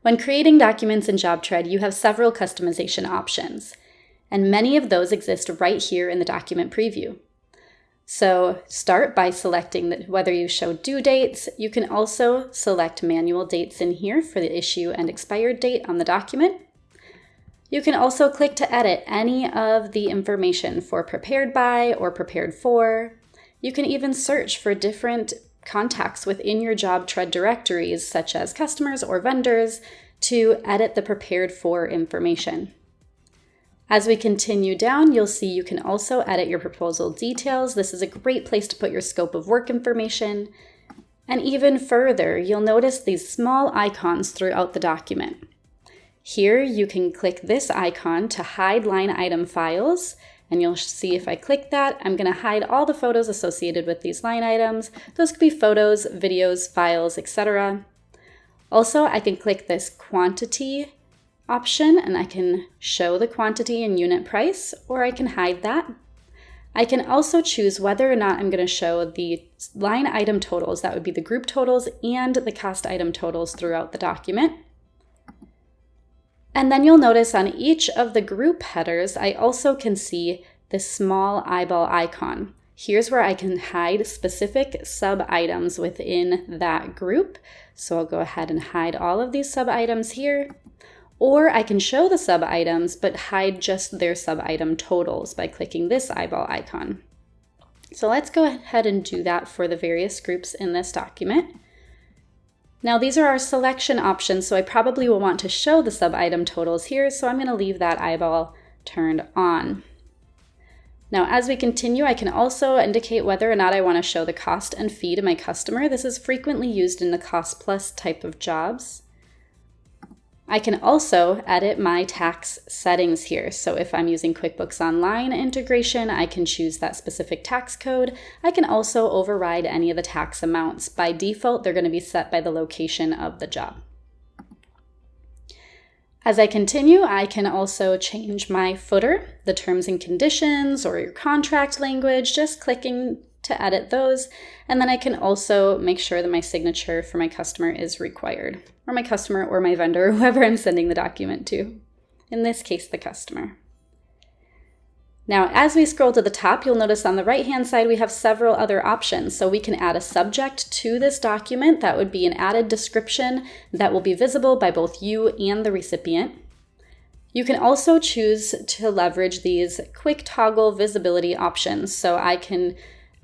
When creating documents in JobTread, you have several customization options, and many of those exist right here in the document preview. So start by selecting whether you show due dates. You can also select manual dates in here for the issue and expired date on the document. You can also click to edit any of the information for prepared by or prepared for. You can even search for different contacts within your JobTread directories, such as customers or vendors, to edit the prepared for information. As we continue down, you'll see you can also edit your proposal details. This is a great place to put your scope of work information. And even further, you'll notice these small icons throughout the document. Here, you can click this icon to hide line item files, and you'll see if I click that, I'm going to hide all the photos associated with these line items. Those could be photos, videos, files, etc. Also, I can click this quantity option and I can show the quantity and unit price, or I can hide that. I can also choose whether or not I'm going to show the line item totals, that would be the group totals and the cost item totals throughout the document. And then you'll notice on each of the group headers, I also can see this small eyeball icon. Here's where I can hide specific sub-items within that group. So I'll go ahead and hide all of these sub-items here. Or I can show the sub-items, but hide just their sub-item totals by clicking this eyeball icon. So let's go ahead and do that for the various groups in this document. Now these are our selection options, so I probably will want to show the sub-item totals here, so I'm going to leave that eyeball turned on. Now as we continue, I can also indicate whether or not I want to show the cost and fee to my customer. This is frequently used in the cost plus type of jobs. I can also edit my tax settings here. So if I'm using QuickBooks Online integration, I can choose that specific tax code. I can also override any of the tax amounts. By default, they're going to be set by the location of the job. As I continue, I can also change my footer, the terms and conditions, or your contract language, just clicking to edit those. And then I can also make sure that my signature for my customer is required, or my customer or my vendor, whoever I'm sending the document to. In this case, the customer. Now, as we scroll to the top, you'll notice on the right-hand side, we have several other options. So we can add a subject to this document. That would be an added description that will be visible by both you and the recipient. You can also choose to leverage these quick toggle visibility options. So I can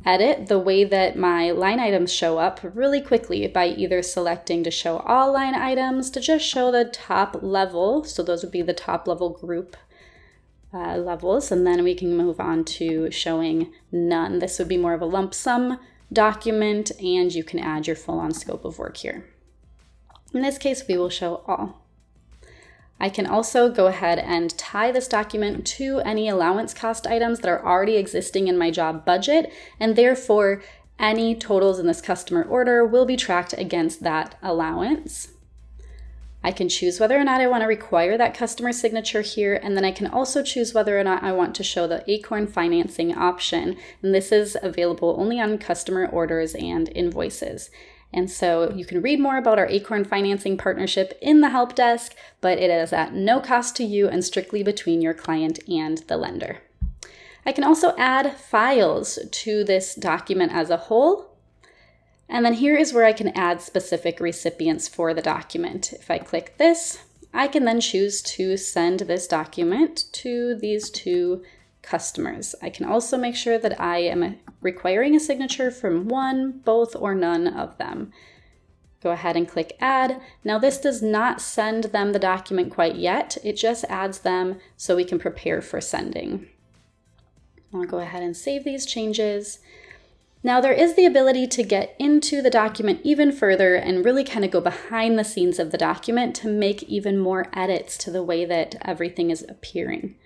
edit the way that my line items show up really quickly by either selecting to show all line items, to just show the top level. So those would be the top level group levels, and then we can move on to showing none. This would be more of a lump sum document, and you can add your full-on scope of work here. In this case, we will show all. I can also go ahead and tie this document to any allowance cost items that are already existing in my job budget, and therefore any totals in this customer order will be tracked against that allowance. I can choose whether or not I want to require that customer signature here, and then I can also choose whether or not I want to show the Acorn financing option, and this is available only on customer orders and invoices. And so you can read more about our Acorn financing partnership in the help desk, but it is at no cost to you and strictly between your client and the lender. I can also add files to this document as a whole. And then here is where I can add specific recipients for the document. If I click this, I can then choose to send this document to these two customers. I can also make sure that I am requiring a signature from one, both, or none of them. Go ahead and click add. Now this does not send them the document quite yet. It just adds them so we can prepare for sending. I'll go ahead and save these changes. Now there is the ability to get into the document even further and really kind of go behind the scenes of the document to make even more edits to the way that everything is appearing.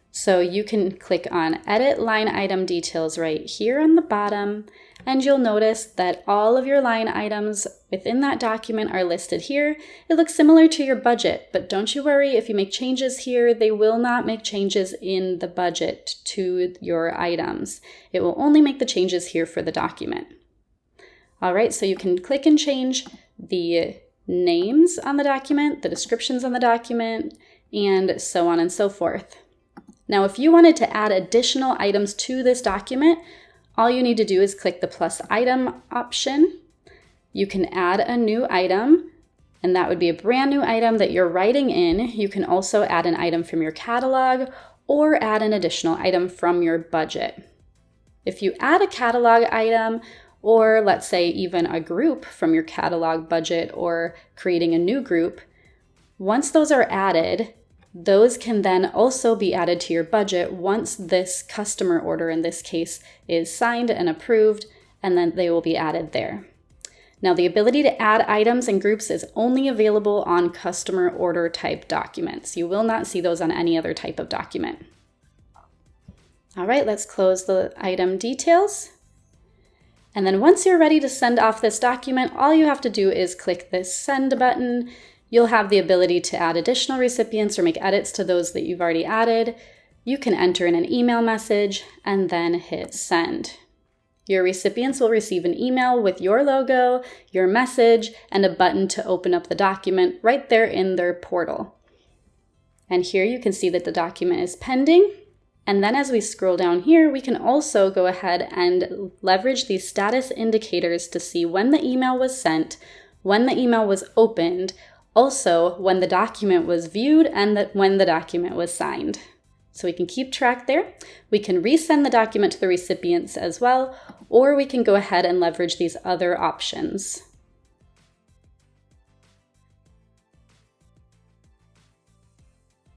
So you can click on Edit Line Item Details right here on the bottom, and you'll notice that all of your line items within that document are listed here. It looks similar to your budget, but don't you worry if you make changes here, they will not make changes in the budget to your items. It will only make the changes here for the document. All right, so you can click and change the names on the document, the descriptions on the document, and so on and so forth. Now, if you wanted to add additional items to this document, all you need to do is click the plus item option. You can add a new item, and that would be a brand new item that you're writing in. You can also add an item from your catalog or add an additional item from your budget. If you add a catalog item, or let's say even a group from your catalog budget or creating a new group, once those are added, those can then also be added to your budget once this customer order in this case is signed and approved, and then they will be added there. Now, the ability to add items and groups is only available on customer order type documents. You will not see those on any other type of document. All right, let's close the item details. And then once you're ready to send off this document, all you have to do is click this send button. You'll have the ability to add additional recipients or make edits to those that you've already added. You can enter in an email message and then hit send. Your recipients will receive an email with your logo, your message, and a button to open up the document right there in their portal. And here you can see that the document is pending. And then as we scroll down here, we can also go ahead and leverage these status indicators to see when the email was sent, when the email was opened, also when the document was viewed, and when the document was signed. So we can keep track there. We can resend the document to the recipients as well, or we can go ahead and leverage these other options.